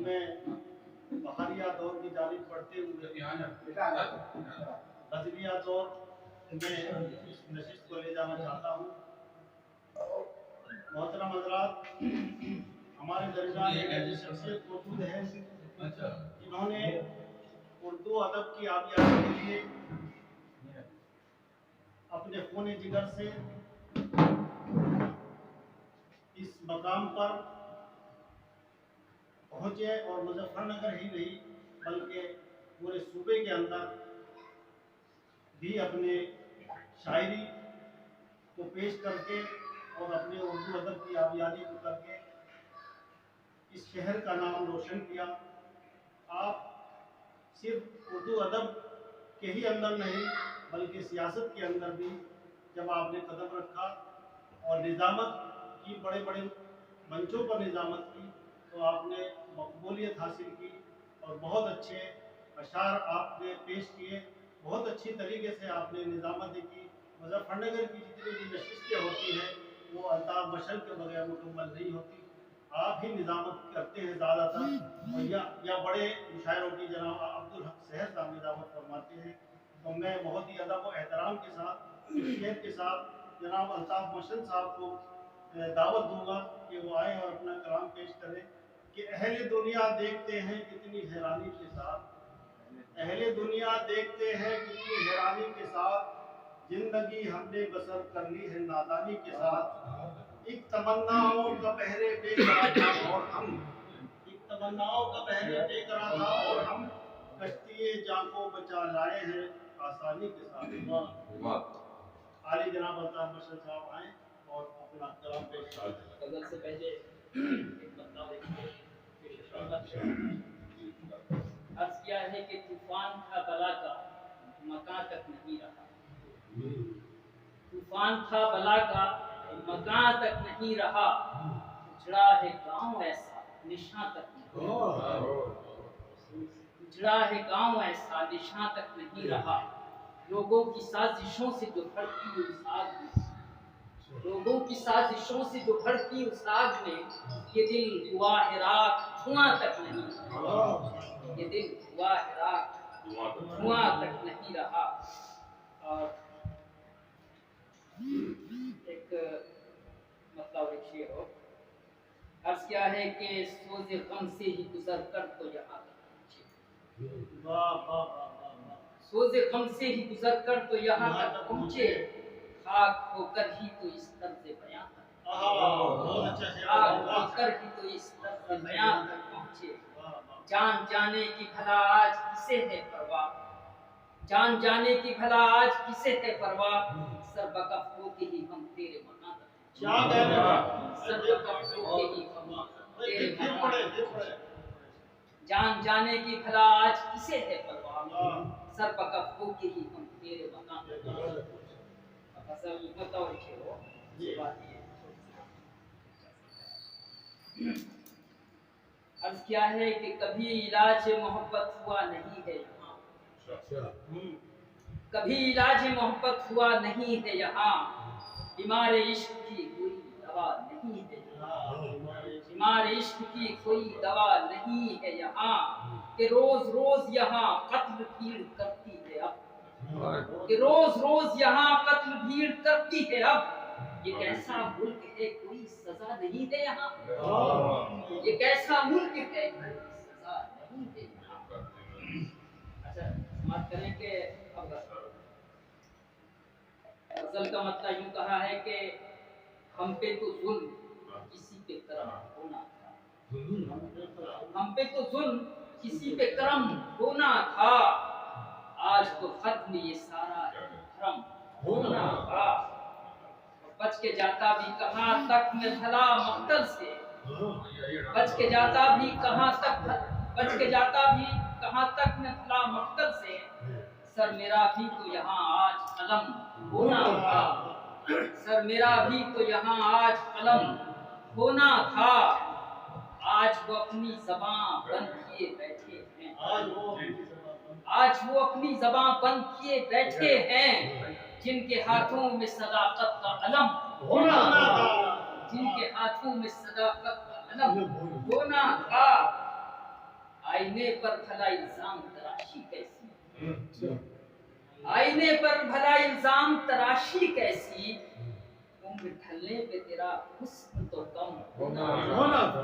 मैं बहारिया दौर की जानिब बढ़ते हुए गजलिया दौर में इस नशिस्त को ले जाना चाहता हूँ। मोहतरम हज़रात, हमारे दरमियान एक ऐसी शख्सियत मौजूद है जिन्होंने उर्दू अदब की आबियाती के लिए अपने खून जिगर से इस मकाम पर पहुँचे और मुजफ्फरनगर ही नहीं बल्कि पूरे सूबे के अंदर भी अपने शायरी को पेश करके और अपने उर्दू अदब की आबियादी को करके इस शहर का नाम रोशन किया। आप सिर्फ उर्दू अदब के ही अंदर नहीं बल्कि सियासत के अंदर भी जब आपने कदम रखा और निज़ामत की बड़े बड़े मंचों पर निज़ामत की तो आपने मकबूलियत हासिल की और बहुत अच्छे अशार आपने पेश किए, बहुत अच्छी तरीके से आपने निज़ामत की। मुजफ्फरनगर की जितनी भी नशिस्तें होती हैं वो अल्ताफ मशल के बगैर मुकम्मल नहीं होती, आप ही निज़ामत करते हैं ज़्यादातर, और या बड़े मुशायरों की जनाब अब्दुल हक सहर साहब निज़ामत फरमाते हैं। तो मैं बहुत ही अदब और एहतराम के साथ शेर के साथ जनाब अल्ताफ मशल साहब को दावत दूंगा कि वो आए और अपना कलाम पेश करें कि अहले दुनिया देखते हैं कितनी हैरानी के साथ, अहले दुनिया देखते हैं कितनी हैरानी के साथ, जिंदगी हमने बसर कर ली है नादानी के साथ। एक तमन्नाओं का पहरे बेकरार था और हम, एक तमन्नाओं का पहरे बेकरार था और हम कश्ती जां को बचा लाए हैं आसानी के साथ। आली जनाब अल्ताफ मशल साहब आए और अपना कलाम पेश करें। गजल से पहले एक बता देखिए अर्ज किया है कि तूफान था बला का मकान तक नहीं रहा, तूफान था बला का मकान तक नहीं रहा, उजड़ा है गांव ऐसा निशान तक नहीं रहा, उजड़ा है गांव ऐसा निशान तक नहीं रहा। लोगों की साजिशों से जो भड़की उस आग में, लोगों की साजिशों से जो भड़की उस आग में, ये दिल हुआ है राख धुआं तक नहीं, ये दिल हुआ है राख धुआं तक नहीं रहा। और एक मतलब एक शेर हो, अर्ज क्या है कि सोज़े गम से ही गुजर कर तो यहाँ सोज़े गम से ही गुजर कर तो यहाँ तक पहुँचे, खाक होकर ही तो इस तरज़ बयां तक, खाक होकर ही तो इस तरज़ बयां तक पहुँचे। जान जाने की भला आज किसे है परवाह, जान जाने की भला आज किसे है परवाह, सरबकफ होके ही हम तेरे मकान तक, सरबकफ होके ही हम तेरे मकान तक, जान जाने की भला आज किसे है परवाह, सरबकफ होके ही हम तेरे मकान तक। असल बताओ हो ये बात ये अर्ज क्या है कि कभी इलाज मोहब्बत हुआ नहीं है यहाँ, कभी इलाज मोहब्बत हुआ नहीं है यहाँ, बीमार इश्क की कोई दवा नहीं है यहाँ, बीमार इश्क की कोई दवा नहीं है यहाँ, कि रोज रोज यहाँ कत्ल भीड़ करती है अब, कि रोज रोज यहाँ कत्ल भीड़ करती है अब। ये कैसा मुल्क है कोई सजा नहीं है यहाँ, ये कैसा मुल्क है कोई सजा नहीं है यहाँ। अच्छा बात करें कि गजल का मतलब यूं कहा है कि हम पे तो जुल्म किसी पे करम होना था, हम पे तो जुल्म किसी पे करम होना था, आज तो खत्म ये सारा भरम होना था। बच के जाता भी कहाँ तक मैं भला मक्तल से, बच के जाता भी कहाँ तक, बच के जाता भी कहाँ तक मैं भला मक्तल से, सर मेरा भी तो यहाँ आज कलम होना था, सर मेरा भी तो यहाँ आज कलम होना था। आज वो अपनी ज़बां बंद किए बैठे हैं, आज वो अपनी ज़बां बंद किए बैठे हैं, जिनके हाथों में सदाकत का अलम होना था, जिनके हाथों में सदाकत का अलम होना था। आईने पर भला इल्जाम तराशी कैसी, आईने पर भला इल्जाम तराशी कैसी, उम्र ढलने पे तेरा हुस्न तो कम होना था,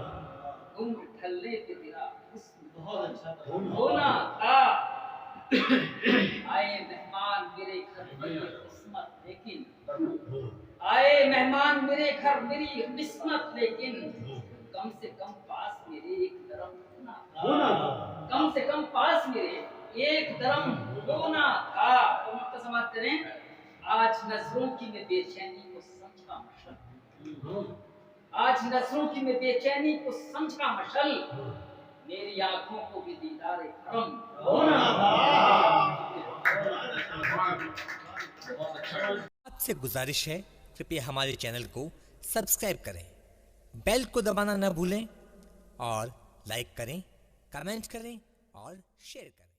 उम्र ढलने पे तेरा हुस्न बहुत अच्छा था। होना था। आए मेहमान मेरे घर मेरी किस्मत लेकिन, आए मेहमान मेरे घर मेरी किस्मत लेकिन, कम से कम पास मेरे एक दरम होना था, कम से कम पास मेरे एक दरम होना था। तो मतलब समाप्त करें, आज नजरों की मैं बेचैनी को समझा मशल, आज नजरों की मैं बेचैनी को समझा मशल, मेरी आंखों को भी दीदार करम होना आपसे गुजारिश है, कृपया हमारे चैनल को सब्सक्राइब करें, बेल को दबाना न भूलें और लाइक करें, कमेंट करें और शेयर करें।